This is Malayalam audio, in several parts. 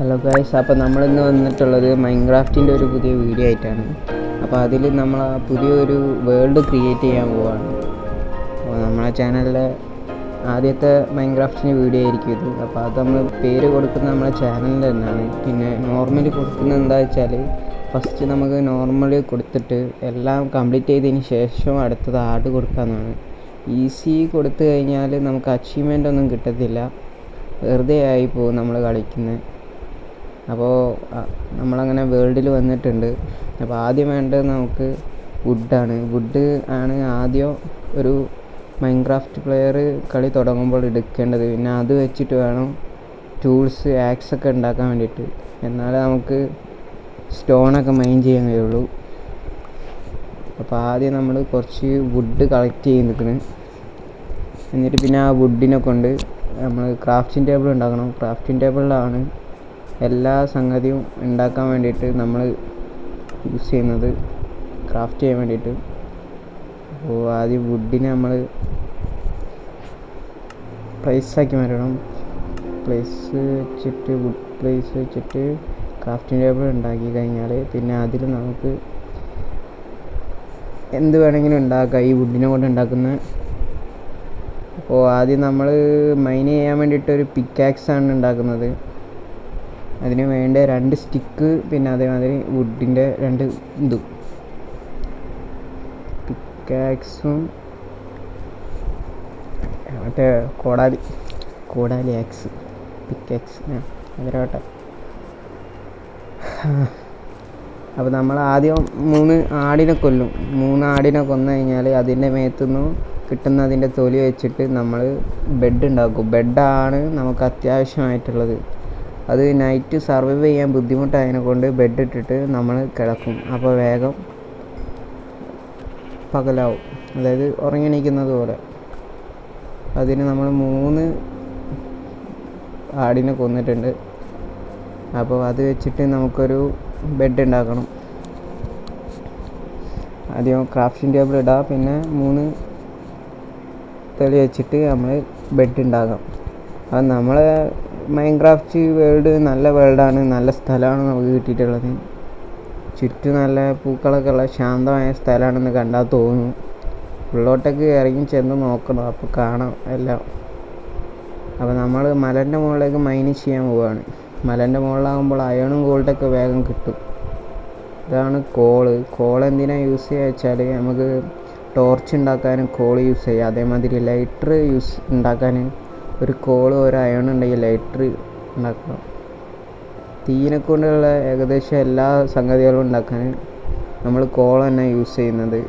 ഹലോ ഗൈസ്, അപ്പോൾ നമ്മളിന്ന് വന്നിട്ടുള്ളത് മൈൻക്രാഫ്റ്റിൻ്റെ ഒരു പുതിയ വീഡിയോ ആയിട്ടാണ്. അപ്പോൾ അതിൽ നമ്മൾ പുതിയൊരു വേൾഡ് ക്രിയേറ്റ് ചെയ്യാൻ പോവുകയാണ്. അപ്പോൾ നമ്മളെ ചാനലിലെ ആദ്യത്തെ മൈൻക്രാഫ്റ്റിൻ്റെ വീഡിയോ ആയിരിക്കും ഇത്. അപ്പോൾ അത് നമ്മൾ പേര് കൊടുക്കുന്നത് നമ്മളെ ചാനലിൽ തന്നെയാണ്. പിന്നെ നോർമലി കൊടുക്കുന്നത് എന്താ വെച്ചാൽ, ഫസ്റ്റ് നമുക്ക് നോർമലി കൊടുത്തിട്ട് എല്ലാം കംപ്ലീറ്റ് ചെയ്തതിന് ശേഷം അടുത്തത് ആഡ് കൊടുക്കാമെന്നാണ്. ഈസി കൊടുത്തു കഴിഞ്ഞാൽ നമുക്ക് അച്ചീവ്മെൻ്റ് ഒന്നും കിട്ടത്തില്ല, വെറുതെ ആയിപ്പോവും നമ്മൾ കളിക്കുന്നത്. അപ്പോൾ നമ്മളങ്ങനെ വേൾഡിൽ വന്നിട്ടുണ്ട്. അപ്പോൾ ആദ്യം വേണ്ടത് നമുക്ക് വുഡാണ്. വുഡ് ആണ് ആദ്യം ഒരു മൈൻക്രാഫ്റ്റ് പ്ലെയർ കളി തുടങ്ങുമ്പോൾ എടുക്കേണ്ടത്. പിന്നെ അത് വെച്ചിട്ട് വേണം ടൂൾസ് ആക്സൊക്കെ ഉണ്ടാക്കാൻ വേണ്ടിയിട്ട്. എന്നാലേ നമുക്ക് സ്റ്റോണൊക്കെ മൈൻ ചെയ്യാൻ കഴിയുള്ളൂ. അപ്പോൾ ആദ്യം നമ്മൾ കുറച്ച് വുഡ് കളക്ട് ചെയ്ത് നിൽക്കണം. എന്നിട്ട് പിന്നെ ആ വുഡിനെ കൊണ്ട് നമ്മൾ ക്രാഫ്റ്റിംഗ് ടേബിൾ ഉണ്ടാക്കണം. ക്രാഫ്റ്റിംഗ് ടേബിളിലാണ് എല്ലാ സംഗതിയും ഉണ്ടാക്കാൻ വേണ്ടിയിട്ട് നമ്മൾ യൂസ് ചെയ്യുന്നത്, ക്രാഫ്റ്റ് ചെയ്യാൻ വേണ്ടിയിട്ട്. അപ്പോൾ ആദ്യം വുഡിനെ നമ്മൾ പ്ലേസാക്കി മാറ്റണം. വുഡ് പ്ലേസ് വെച്ചിട്ട് ക്രാഫ്റ്റിംഗ് ടേബിൾ ഉണ്ടാക്കി കഴിഞ്ഞാൽ പിന്നെ അതിൽ നമുക്ക് എന്ത് വേണമെങ്കിലും ഉണ്ടാക്കാം ഈ വുഡിനെ കൊണ്ട് ഉണ്ടാക്കുന്ന. അപ്പോൾ ആദ്യം നമ്മൾ മൈൻ ചെയ്യാൻ വേണ്ടിയിട്ട് ഒരു പിക്കാക്സാണ് ഉണ്ടാക്കുന്നത്. അതിന് വേണ്ട 2 സ്റ്റിക്ക്, പിന്നെ അതേമാതിരി വുഡിൻ്റെ 2 ഇതും, പിക്കാക്സും മറ്റേ കോടാലി ആക്സ്, പിക്കാക്സ് അതിലോട്ടെ. അപ്പോൾ നമ്മൾ ആദ്യം 3 ആടിനെ കൊല്ലും. 3 ആടിനെ കൊന്നു കഴിഞ്ഞാൽ അതിൻ്റെ മേത്തുനിന്ന് കിട്ടുന്ന അതിൻ്റെ തൊലി വെച്ചിട്ട് നമ്മൾ ബെഡ് ഉണ്ടാക്കും. ബെഡാണ് നമുക്ക് അത്യാവശ്യമായിട്ടുള്ളത്. അത് നൈറ്റ് സർവൈവ് ചെയ്യാൻ ബുദ്ധിമുട്ടായതിനെ കൊണ്ട് ബെഡ് ഇട്ടിട്ട് നമ്മൾ കിടക്കും. അപ്പോൾ വേഗം പകലാവും, അതായത് ഉറങ്ങിണീക്കുന്നത് പോലെ. അതിന് നമ്മൾ 3 ആടിനെ കൊന്നിട്ടുണ്ട്. അപ്പോൾ അത് വെച്ചിട്ട് നമുക്കൊരു ബെഡ് ഉണ്ടാക്കണം. ആദ്യം ക്രാഫ്റ്റിംഗ് ടേബിൾ ഇടുക, പിന്നെ 3 തെളി വെച്ചിട്ട് നമ്മൾ ബെഡ് ഉണ്ടാക്കാം. അത് നമ്മളെ മൈൻക്രാഫ്റ്റ് വേൾഡ് നല്ല വേൾഡാണ്, നല്ല സ്ഥലമാണ് നമുക്ക് കിട്ടിയിട്ടുള്ളത്. ചുറ്റും നല്ല പൂക്കളൊക്കെ ഉള്ള ശാന്തമായ സ്ഥലമാണെന്ന് കണ്ടാൽ തോന്നും. ഉള്ളോട്ടേക്ക് ഇറങ്ങി ചെന്ന് നോക്കണം, അപ്പോൾ കാണാം എല്ലാം. അപ്പോൾ നമ്മൾ മലേൻ്റെ മുകളിലേക്ക് മൈൻ ചെയ്യാൻ പോവുകയാണ്. മലേൻ്റെ മുകളിലാകുമ്പോൾ അയണും ഗോൾഡൊക്കെ വേഗം കിട്ടും. ഇതാണ് കോൾ എന്തിനാണ് യൂസ് ചെയ്യുക വെച്ചാൽ, നമുക്ക് ടോർച്ച് ഉണ്ടാക്കാനും കോൾ യൂസ് ചെയ്യുക. അതേമാതിരി ലൈറ്റർ ഉണ്ടാക്കാൻ ഒരു കോൾ ഒരു അയൺ ഉണ്ടെങ്കിൽ ലൈറ്റർ ഉണ്ടാക്കണം. തീയിനെ കൊണ്ടുള്ള ഏകദേശം എല്ലാ സംഗതികളും ഉണ്ടാക്കാൻ നമ്മൾ കോൾ തന്നെ യൂസ് ചെയ്യുന്നത്.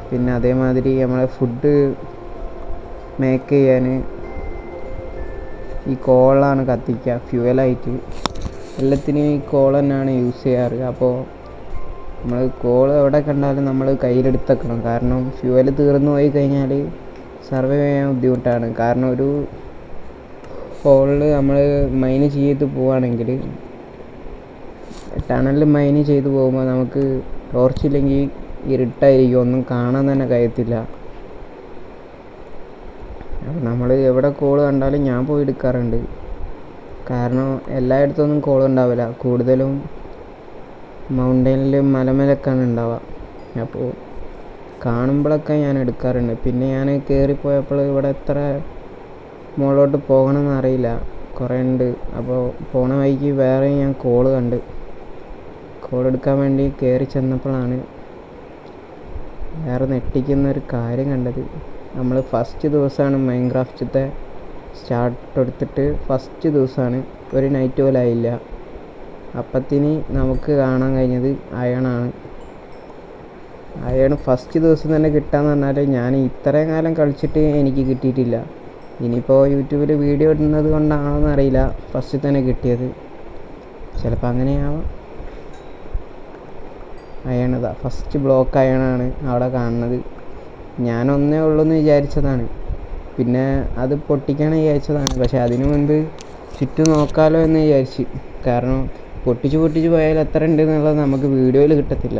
പിന്നെ അതേമാതിരി നമ്മളെ ഫുഡ് മേക്ക് ചെയ്യാൻ ഈ കോളാണ് കത്തിക്കുക, ഫ്യൂവലായിട്ട്. എല്ലാത്തിനും ഈ കോൾ തന്നെയാണ് യൂസ് ചെയ്യാറ്. അപ്പോൾ നമ്മൾ കോൾ എവിടെ കണ്ടാലും നമ്മൾ കയ്യിലെടുത്തേക്കണം. കാരണം ഫ്യൂവൽ തീർന്നു പോയി കഴിഞ്ഞാൽ സർവൈവ് ചെയ്യാൻ ബുദ്ധിമുട്ടാണ്. കാരണം ഒരു ഹോളിൽ നമ്മൾ മൈൻ ചെയ്ത് പോവുകയാണെങ്കിൽ, ടണലിൽ മൈൻ ചെയ്ത് പോകുമ്പോൾ നമുക്ക് ടോർച്ചില്ലെങ്കിൽ ഇരുട്ടായിരിക്കും, ഒന്നും കാണാൻ തന്നെ കഴിയത്തില്ല. അപ്പോൾ നമ്മൾ എവിടെ കോൾ കണ്ടാലും ഞാൻ പോയി എടുക്കാറുണ്ട്. കാരണം എല്ലായിടത്തൊന്നും കോൾ ഉണ്ടാവില്ല, കൂടുതലും മൗണ്ടൈനിലും മലമേലൊക്കെയാണ് ഉണ്ടാവുക. അപ്പോൾ കാണുമ്പോഴൊക്കെ ഞാൻ എടുക്കാറുണ്ട്. പിന്നെ ഞാൻ കയറിപ്പോയപ്പോൾ ഇവിടെ എത്ര മുകളിലോട്ട് പോകണമെന്ന് അറിയില്ല, കുറേ ഉണ്ട്. അപ്പോൾ പോണ വഴിക്ക് വേറെ ഞാൻ കോൾ എടുക്കാൻ വേണ്ടി കയറി ചെന്നപ്പോഴാണ് വേറെ ഞെട്ടിക്കുന്നൊരു കാര്യം കണ്ടത്. നമ്മൾ ഫസ്റ്റ് ദിവസമാണ് മൈൻക്രാഫ്റ്റിത്തെ സ്റ്റാർട്ട് എടുത്തിട്ട്, ഫസ്റ്റ് ദിവസമാണ്, ഒരു നൈറ്റ് പോലും ആയില്ല. അപ്പത്തിന് നമുക്ക് കാണാൻ കഴിഞ്ഞത് അയണാണ്. അയൺ ഫസ്റ്റ് ദിവസം തന്നെ കിട്ടാന്ന് പറഞ്ഞാൽ ഞാൻ ഇത്രയും കാലം കളിച്ചിട്ട് എനിക്ക് കിട്ടിയിട്ടില്ല. ഇനിയിപ്പോൾ യൂട്യൂബിൽ വീഡിയോ ഇടുന്നത് കൊണ്ടാണോന്ന് അറിയില്ല ഫസ്റ്റ് തന്നെ കിട്ടിയത്, ചിലപ്പോൾ അങ്ങനെയാവാം. അയണതാ ഫസ്റ്റ് ബ്ലോക്ക് അയണാണ് അവിടെ കാണുന്നത്. ഞാൻ ഒന്നേ ഉള്ളൂ എന്ന് വിചാരിച്ചതാണ്, പിന്നെ അത് പൊട്ടിക്കാൻ വിചാരിച്ചതാണ്. പക്ഷേ അതിനു മുൻപ് ചുറ്റും നോക്കാമല്ലോ എന്ന് വിചാരിച്ച്. കാരണം പൊട്ടിച്ച് പോയാൽ എത്ര ഉണ്ട് എന്നുള്ളത് നമുക്ക് വീഡിയോയിൽ കിട്ടത്തില്ല.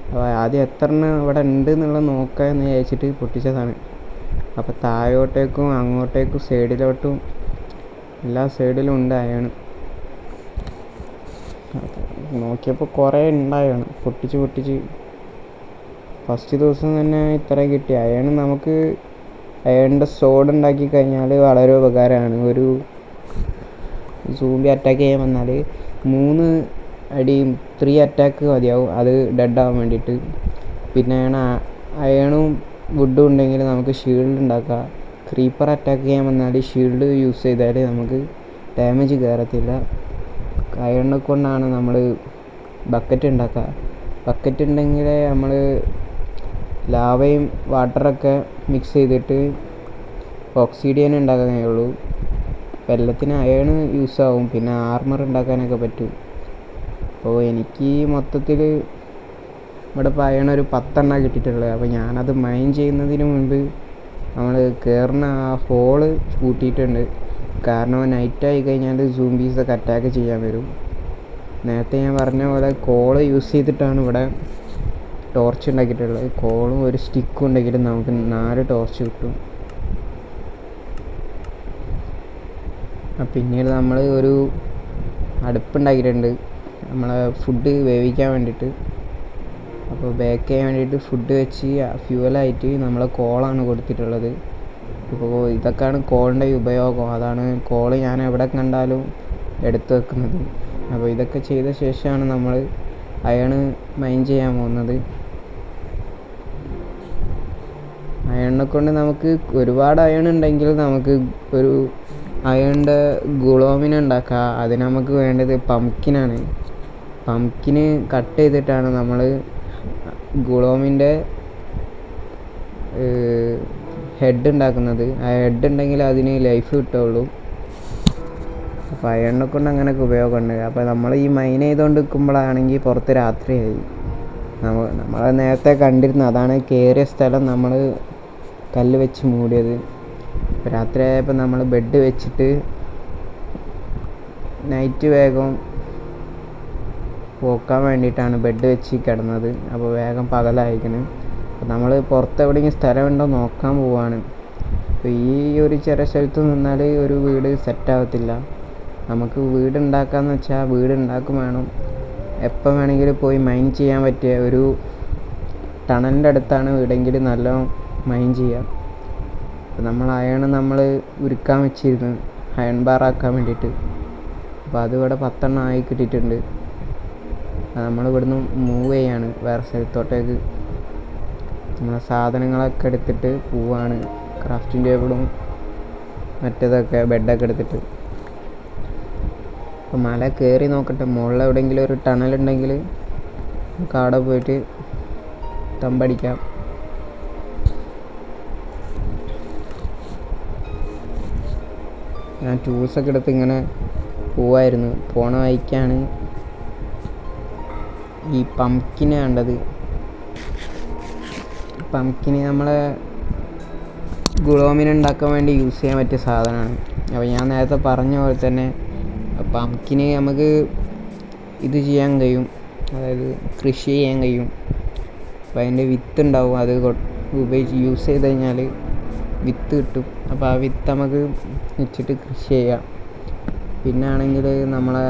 അപ്പോൾ ആദ്യം എത്ര എണ്ണം ഇവിടെ ഉണ്ട് എന്നുള്ളത് നോക്കുക എന്ന് വിചാരിച്ചിട്ട് പൊട്ടിച്ചതാണ്. അപ്പോൾ താഴോട്ടേക്കും അങ്ങോട്ടേക്കും സൈഡിലോട്ടും എല്ലാ സൈഡിലും ഉണ്ട് അയൺ. നോക്കിയപ്പോൾ കുറേ ഉണ്ടായാണ്, പൊട്ടിച്ച് ഫസ്റ്റ് ദിവസം തന്നെ ഇത്ര കിട്ടി. അയൺ നമുക്ക് അയണിൻ്റെ സോഡ് ഉണ്ടാക്കി കഴിഞ്ഞാൽ വളരെ ഉപകാരമാണ്. ഒരു സൂംബി അറ്റാക്ക് ചെയ്യാൻ വന്നാൽ 3 അടിയും 3 അറ്റാക്ക് മതിയാവും അത് ഡെഡാവാൻ വേണ്ടിയിട്ട്. പിന്നെ അയണും വുഡും ഉണ്ടെങ്കിൽ നമുക്ക് ഷീൽഡ് ഉണ്ടാക്കാം. ക്രീപ്പർ അറ്റാക്ക് ചെയ്യാൻ വന്നാൽ ഷീൽഡ് യൂസ് ചെയ്താൽ നമുക്ക് ഡാമേജ് കയറത്തില്ല. അയണിനെ കൊണ്ടാണ് നമ്മൾ ബക്കറ്റ് ഉണ്ടാക്കുക. ബക്കറ്റ് ഉണ്ടെങ്കിൽ നമ്മൾ ലാവയും വാട്ടറൊക്കെ മിക്സ് ചെയ്തിട്ട് ഓക്സിഡിയൻ ഉണ്ടാക്കാൻ കഴിയുള്ളൂ. വെള്ളത്തിന് അയൺ യൂസ് ആവും, പിന്നെ ആർമർ ഉണ്ടാക്കാനൊക്കെ പറ്റും. അപ്പോൾ എനിക്ക് മൊത്തത്തിൽ ഇവിടെ ഇപ്പോൾ അയൺ ഒരു 10 കിട്ടിയിട്ടുള്ളത്. അപ്പോൾ ഞാനത് മൈൻ ചെയ്യുന്നതിന് മുൻപ് നമ്മൾ കയറുന്ന ആ ഹോള് കൂട്ടിയിട്ടുണ്ട്. കാരണം നൈറ്റായി കഴിഞ്ഞാൽ സൂംബീസൊക്കെ അറ്റാക്ക് ചെയ്യാൻ വരും. നേരത്തെ ഞാൻ പറഞ്ഞ പോലെ കോള് യൂസ് ചെയ്തിട്ടാണ് ഇവിടെ ടോർച്ച് ഉണ്ടാക്കിയിട്ടുള്ളത്. കോളും ഒരു സ്റ്റിക്കും ഉണ്ടെങ്കിൽ നമുക്ക് 4 ടോർച്ച് കിട്ടും. പിന്നീട് നമ്മൾ ഒരു അടുപ്പുണ്ടാക്കിയിട്ടുണ്ട് നമ്മളെ ഫുഡ് വേവിക്കാൻ വേണ്ടിയിട്ട്. അപ്പോൾ ബേക്ക് ചെയ്യാൻ വേണ്ടിയിട്ട് ഫുഡ് വെച്ച് ഫ്യൂവലായിട്ട് നമ്മളെ കോളാണ് കൊടുത്തിട്ടുള്ളത്. ഇപ്പോൾ ഇതൊക്കെയാണ് കോളിൻ്റെ ഉപയോഗം. അതാണ് കോള് ഞാൻ എവിടെ കണ്ടാലും എടുത്തു വെക്കുന്നത്. അപ്പോൾ ഇതൊക്കെ ചെയ്ത ശേഷമാണ് നമ്മൾ അയൺ മൈൻ ചെയ്യാൻ പോകുന്നത്. അയണിനെ കൊണ്ട് നമുക്ക് ഒരുപാട് അയൺ ഉണ്ടെങ്കിൽ നമുക്ക് ഒരു അയണിൻ്റെ ഗുളോമിന ഉണ്ടാക്കാം. അതിന് നമുക്ക് വേണ്ടത് പംകിനാണ്. പംകിന് കട്ട് ചെയ്തിട്ടാണ് നമ്മൾ ഗുളോമിൻ്റെ ഹെഡ് ഉണ്ടാക്കുന്നത്. ആ ഹെഡ് ഉണ്ടെങ്കിൽ അതിന് ലൈഫ് കിട്ടുള്ളൂ. അപ്പോൾ അയണിനെ കൊണ്ട് അങ്ങനെയൊക്കെ ഉപയോഗമുണ്ട്. അപ്പോൾ നമ്മൾ ഈ മൈൻ ചെയ്തുകൊണ്ട് നിൽക്കുമ്പോഴാണെങ്കിൽ പുറത്ത് രാത്രിയായി. നമ്മൾ നേരത്തെ കണ്ടിരുന്നു, അതാണ് കയറിയ സ്ഥലം നമ്മൾ കല്ല് വെച്ച് മൂടിയത്. രാത്രിയായപ്പോൾ നമ്മൾ ബെഡ് വെച്ചിട്ട് നൈറ്റ് വേഗം പോക്കാൻ വേണ്ടിയിട്ടാണ് ബെഡ് വെച്ച് കിടന്നത്. അപ്പോൾ വേഗം പകലായിരിക്കണം. അപ്പോൾ നമ്മൾ പുറത്ത് എവിടെയെങ്കിലും സ്ഥലമുണ്ടോ നോക്കാൻ പോവാണ്. അപ്പോൾ ഈ ഒരു ചെറിയ സ്ഥലത്ത് നിന്നാൽ ഒരു വീട് സെറ്റാകത്തില്ല. നമുക്ക് വീട് ഉണ്ടാക്കാമെന്ന് വെച്ചാൽ വീട് ഉണ്ടാക്കും വേണം. എപ്പോൾ വേണമെങ്കിലും പോയി മൈൻ ചെയ്യാൻ പറ്റിയ ഒരു ടണലിൻ്റെ അടുത്താണ് വീടെങ്കിൽ നല്ല മൈൻ ചെയ്യാം. അപ്പോൾ നമ്മൾ അയൺ നമ്മൾ ഉരുക്കാൻ വെച്ചിരുന്നു അയൺ ബാറാക്കാൻ വേണ്ടിയിട്ട്. അപ്പോൾ അതിവിടെ 10 ആയി കിട്ടിയിട്ടുണ്ട്. നമ്മൾ ഇവിടുന്ന് മൂവ് ചെയ്യാണ് വേറെ സ്ഥലത്തോട്ടേക്ക്. നമ്മളെ സാധനങ്ങളൊക്കെ എടുത്തിട്ട് പോവാണ്. ക്രാഫ്റ്റിംഗ് ടേബിളും മറ്റേതൊക്കെ ബെഡൊക്കെ എടുത്തിട്ട്. അപ്പോൾ മല കയറി നോക്കട്ടെ, മുകളിൽ എവിടെയെങ്കിലും ഒരു ടണലുണ്ടെങ്കിൽ നമുക്ക് അവിടെ പോയിട്ട് തമ്പടിക്കാം. ഞാൻ ടൂൾസൊക്കെ എടുത്ത് ഇങ്ങനെ പോവായിരുന്നു. പോണ വഴിക്കാണ് ഈ പംകിനെ കണ്ടത്. പംകിന് നമ്മളെ ഗുളോമിന ഉണ്ടാക്കാൻ വേണ്ടി യൂസ് ചെയ്യാൻ പറ്റിയ സാധനമാണ്. അപ്പോൾ ഞാൻ നേരത്തെ പറഞ്ഞ പോലെ തന്നെ പംകിന് നമുക്ക് ഇത് ചെയ്യാൻ കഴിയും, അതായത് കൃഷി ചെയ്യാൻ കഴിയും. അപ്പോൾ അതിൻ്റെ വിത്ത് ഉണ്ടാവും, അത് ഉപയോഗിച്ച് യൂസ് ചെയ്ത് കഴിഞ്ഞാൽ വിത്ത് കിട്ടും. അപ്പോൾ ആ വിത്ത് നമുക്ക് വെച്ചിട്ട് കൃഷി ചെയ്യാം. പിന്നെ ആണെങ്കിൽ നമ്മളെ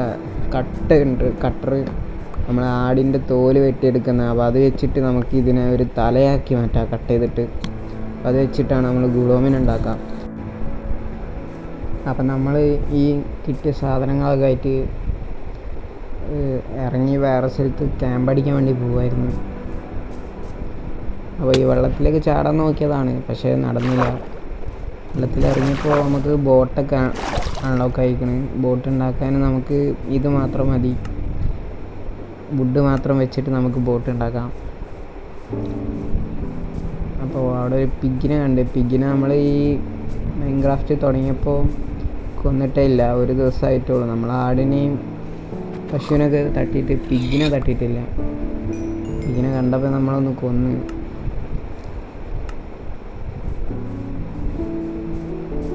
കട്ടർ നമ്മളെ ആടിൻ്റെ തോല് വെട്ടിയെടുക്കുന്ന, അപ്പോൾ അത് വെച്ചിട്ട് നമുക്ക് ഇതിനെ ഒരു തലയാക്കി മാറ്റാം കട്ട് ചെയ്തിട്ട്. അത് വെച്ചിട്ടാണ് നമ്മൾ ഗുളോമിന ഉണ്ടാക്കാം. അപ്പം നമ്മൾ ഈ കിട്ടിയ സാധനങ്ങളൊക്കെ ആയിട്ട് ഇറങ്ങി വേറെ സ്ഥലത്ത് ക്യാമ്പ് അടിക്കാൻ വേണ്ടി പോകുമായിരുന്നു. അപ്പോൾ ഈ വെള്ളത്തിലേക്ക് ചാടാൻ നോക്കിയതാണ്, പക്ഷേ നടന്നില്ല. വെള്ളത്തിലിറങ്ങിയപ്പോൾ നമുക്ക് ബോട്ടൊക്കെ അൺലോക്ക് ആയിക്കണ്. ബോട്ട് ഉണ്ടാക്കാൻ നമുക്ക് ഇത് മാത്രം മതി, വുഡ് മാത്രം വെച്ചിട്ട് നമുക്ക് ബോട്ട് ഉണ്ടാക്കാം. അപ്പോൾ അവിടെ ഒരു പിഗിനെ കണ്ട്. പിഗിനെ നമ്മൾ ഈ മൈൻക്രാഫ്റ്റ് തുടങ്ങിയപ്പോൾ കൊന്നിട്ടേ ഇല്ല, ഒരു ദിവസമായിട്ടുള്ളൂ. നമ്മൾ ആടിനെയും പശുവിനൊക്കെ തട്ടിയിട്ട് പിഗിനെ തട്ടിയിട്ടില്ല. പിഗിനെ കണ്ടപ്പോൾ നമ്മളൊന്ന് കൊന്ന്.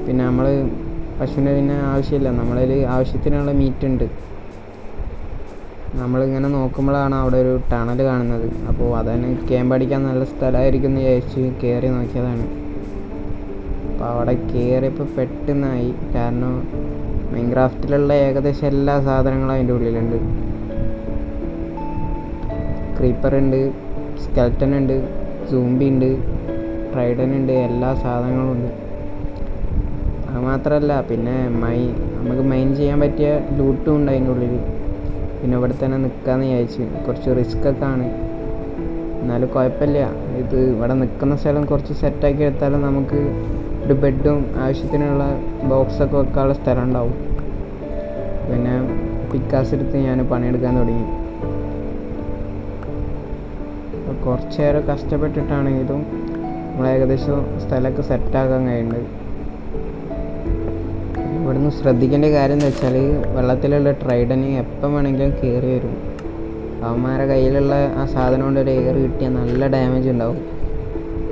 പിന്നെ നമ്മൾ പശുവിൻ്റെ പിന്നെ ആവശ്യമില്ല, നമ്മളതിൽ ആവശ്യത്തിനുള്ള മീറ്റ് ഉണ്ട്. നമ്മളിങ്ങനെ നോക്കുമ്പോഴാണ് അവിടെ ഒരു ടണൽ കാണുന്നത്. അപ്പോൾ അതിന് ക്യാമ്പ് അടിക്കാൻ നല്ല സ്ഥലമായിരിക്കും എന്ന് വിചാരിച്ച് കയറി നോക്കിയതാണ്. അപ്പോൾ അവിടെ കയറിയപ്പോൾ പെട്ടെന്നായി. കാരണം മൈൻക്രാഫ്റ്റിലുള്ള ഏകദേശം എല്ലാ സാധനങ്ങളും അതിൻ്റെ ഉള്ളിലുണ്ട്. ക്രീപ്പർ ഉണ്ട്, സ്കെൽട്ടൻ ഉണ്ട്, സൂംബി ഉണ്ട്, ട്രൈഡൻ ഉണ്ട്, എല്ലാ സാധനങ്ങളും ഉണ്ട്. അത് മാത്രമല്ല പിന്നെ നമുക്ക് മൈൻ ചെയ്യാൻ പറ്റിയ ലൂട്ടും ഉണ്ട് അതിൻ്റെ ഉള്ളിൽ. പിന്നെ ഇവിടെ തന്നെ നിൽക്കാമെന്ന് വിചാരിച്ച്. കുറച്ച് റിസ്ക്കൊക്കെ ആണ്, എന്നാലും കുഴപ്പമില്ല. ഇത് ഇവിടെ നിൽക്കുന്ന സ്ഥലം കുറച്ച് സെറ്റാക്കി എടുത്താലും നമുക്ക് ഒരു ബെഡും ആവശ്യത്തിനുള്ള ബോക്സൊക്കെ വെക്കാനുള്ള സ്ഥലം ഉണ്ടാവും. പിന്നെ പിക്കാസ് എടുത്ത് ഞാൻ പണിയെടുക്കാൻ തുടങ്ങി. കുറച്ച് നേരം കഷ്ടപ്പെട്ടിട്ടാണെങ്കിലും നമ്മൾ ഏകദേശം സ്ഥലമൊക്കെ സെറ്റാക്കാൻ കഴിയുന്നുണ്ട്. ഇവിടുന്ന് ശ്രദ്ധിക്കേണ്ട കാര്യം എന്ന് വെച്ചാൽ വെള്ളത്തിലുള്ള ട്രൈഡന് എപ്പം വേണമെങ്കിലും കയറി വരും. അവന്മാരുടെ കയ്യിലുള്ള ആ സാധനം കൊണ്ട് ഒരു എയർ കിട്ടിയാൽ നല്ല ഡാമേജ് ഉണ്ടാവും.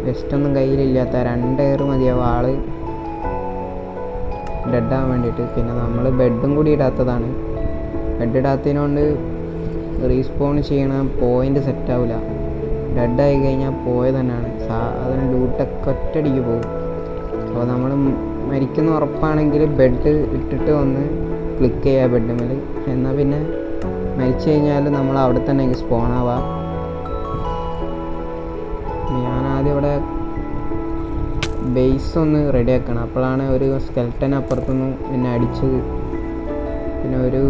വെസ്റ്റൊന്നും കയ്യിലില്ലാത്ത 2 എയർ മതിയാവും ആള് ഡെഡാകാൻ വേണ്ടിയിട്ട്. പിന്നെ നമ്മൾ ബെഡും കൂടി ഇടാത്തതാണ്. ബെഡ് ഇടാത്തതിനോണ്ട് റീസ്പോൺ ചെയ്യണ പോയിൻ്റ് സെറ്റാവില്ല. ഡെഡായി കഴിഞ്ഞാൽ പോയത് തന്നെയാണ്. സാധനം ലൂട്ടൊക്കെ ഒറ്റയടിക്ക് പോകും. അപ്പോൾ നമ്മൾ മരിക്കുന്ന ഉറപ്പാണെങ്കിൽ ബെഡ് ഇട്ടിട്ട് ഒന്ന് ക്ലിക്ക് ചെയ്യുക ബെഡിന്മേൽ. എന്നാൽ പിന്നെ മരിച്ചു കഴിഞ്ഞാൽ നമ്മൾ അവിടെ തന്നെ സ്പോൺ ആവാം. ഞാൻ ആദ്യം ഇവിടെ ബേസ് ഒന്ന് റെഡി ആക്കണം. അപ്പോഴാണ് ഒരു സ്കെൽട്ടൻ അപ്പുറത്തുനിന്ന് എന്നെ അടിച്ചത്. പിന്നെ ഒരു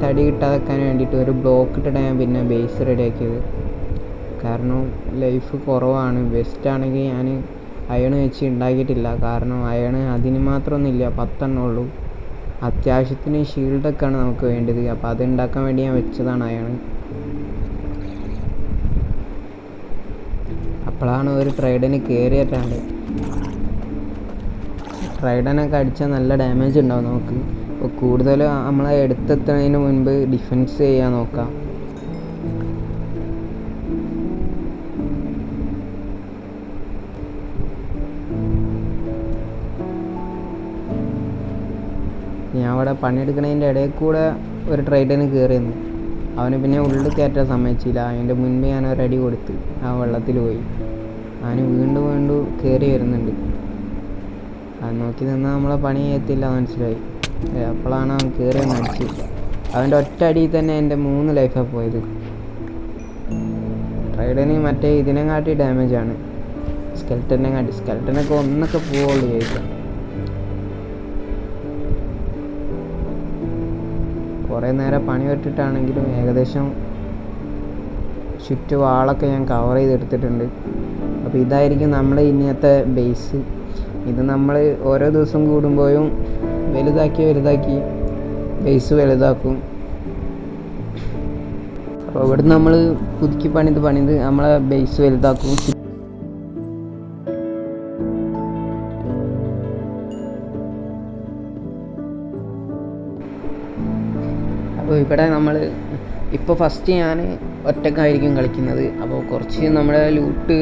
തടി കിട്ടാതെക്കാൻ വേണ്ടിയിട്ട് ഒരു ബ്ലോക്ക് ഇട്ടിട്ട് ഞാൻ പിന്നെ ബേസ് റെഡിയാക്കിയത്. കാരണം ലൈഫ് കുറവാണ്. വെസ്റ്റാണെങ്കിൽ ഞാൻ അയൺ വെച്ച് ഉണ്ടാക്കിയിട്ടില്ല. കാരണം അയൺ അതിന് മാത്രമൊന്നുമില്ല, 10 എണ്ണം ഉള്ളൂ. അത്യാവശ്യത്തിന് ഷീൽഡൊക്കെയാണ് നമുക്ക് വേണ്ടത്. അപ്പോൾ അത് ഉണ്ടാക്കാൻ വേണ്ടി ഞാൻ വെച്ചതാണ് അയൺ. അപ്പോഴാണ് ഒരു ട്രൈഡന് കയറിയിട്ടാണ്ട്. ട്രൈഡനൊക്കെ അടിച്ചാൽ നല്ല ഡാമേജ് ഉണ്ടാവും നമുക്ക്. അപ്പോൾ കൂടുതൽ നമ്മളെ എടുത്തെത്തുന്നതിന് മുൻപ് ഡിഫെൻസ് ചെയ്യാൻ നോക്കാം. ഞാൻ അവിടെ പണിയെടുക്കുന്നതിൻ്റെ ഇടയിൽ കൂടെ ഒരു ട്രൈഡന് കയറിയിരുന്നു. അവന് പിന്നെ ഉള്ളിൽ കയറ്റാൻ സമ്മതിച്ചില്ല. അതിൻ്റെ മുൻപ് ഞാൻ ഒരടി കൊടുത്ത് ആ വെള്ളത്തിൽ പോയി. അവന് വീണ്ടും കയറി വരുന്നുണ്ട്. അത് നോക്കി നിന്നാൽ നമ്മളെ പണി ചെയ്യത്തില്ല മനസ്സിലായി. അപ്പോഴാണ് അവൻ കയറി ഒന്ന് അടിച്ച്. അവൻ്റെ ഒറ്റ അടിയിൽ തന്നെ എൻ്റെ 3 ലൈഫാണ് പോയത്. ട്രൈഡന് മറ്റേ ഇതിനെക്കാട്ടി ഡാമേജാണ് സ്കെൽട്ടനൊക്കെ ഒന്നൊക്കെ പോവുള്ളൂ ചോദിക്കാം. കുറേ നേരം പണി പെട്ടിട്ടാണെങ്കിലും ഏകദേശം ചുറ്റു വാളൊക്കെ ഞാൻ കവർ ചെയ്തെടുത്തിട്ടുണ്ട്. അപ്പോൾ ഇതായിരിക്കും നമ്മൾ ഇന്നത്തെ ബേസ്. ഇത് നമ്മൾ ഓരോ ദിവസം കൂടുമ്പോഴും വലുതാക്കി ബേസ് വലുതാക്കും. അപ്പോൾ ഇവിടുന്ന് നമ്മൾ പുതുക്കി പണിത് നമ്മളെ ബേസ് വലുതാക്കും. അപ്പോൾ ഇവിടെ നമ്മൾ ഇപ്പോൾ ഫസ്റ്റ് ഞാൻ ഒറ്റക്കായിരിക്കും കളിക്കുന്നത്. അപ്പോൾ കുറച്ച് നമ്മുടെ ലൂട്ട്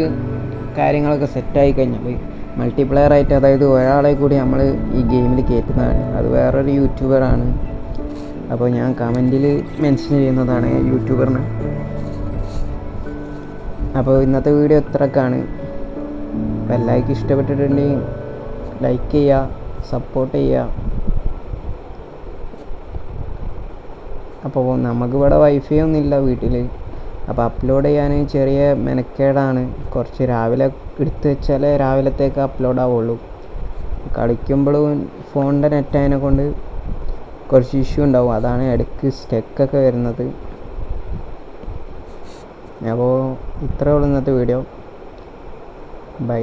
കാര്യങ്ങളൊക്കെ സെറ്റായി കഴിഞ്ഞപ്പോൾ മൾട്ടിപ്ലെയറായിട്ട്, അതായത് ഒരാളെ കൂടി നമ്മൾ ഈ ഗെയിമിൽ കയറ്റുന്നതാണ്. അത് വേറൊരു യൂട്യൂബറാണ്. അപ്പോൾ ഞാൻ കമൻറ്റിൽ മെൻഷൻ ചെയ്യുന്നതാണ് യൂട്യൂബറിന്. അപ്പോൾ ഇന്നത്തെ വീഡിയോ ഇത്രയൊക്കെയാണ്. അപ്പോൾ എല്ലാവർക്കും ഇഷ്ടപ്പെട്ടിട്ടുണ്ടെങ്കിൽ ലൈക്ക് ചെയ്യുക, സപ്പോർട്ട് ചെയ്യുക. അപ്പോൾ നമുക്കിവിടെ വൈഫൈ ഒന്നുമില്ല വീട്ടിൽ. അപ്പോൾ അപ്ലോഡ് ചെയ്യാൻ ചെറിയ മെനക്കേടാണ്. കുറച്ച് രാവിലെ എടുത്ത് വെച്ചാൽ രാവിലത്തേക്ക് അപ്ലോഡ് ആവുള്ളൂ. കളിക്കുമ്പോഴും ഫോണിൻ്റെ നെറ്റ് അതിനെ കൊണ്ട് കുറച്ച് ഇഷ്യൂ ഉണ്ടാവും. അതാണ് ഇടയ്ക്ക് സ്റ്റെക്കൊക്കെ വരുന്നത്. അപ്പോൾ ഇത്രയേ ഉള്ളൂ ഇന്നത്തെ വീഡിയോ. ബൈ.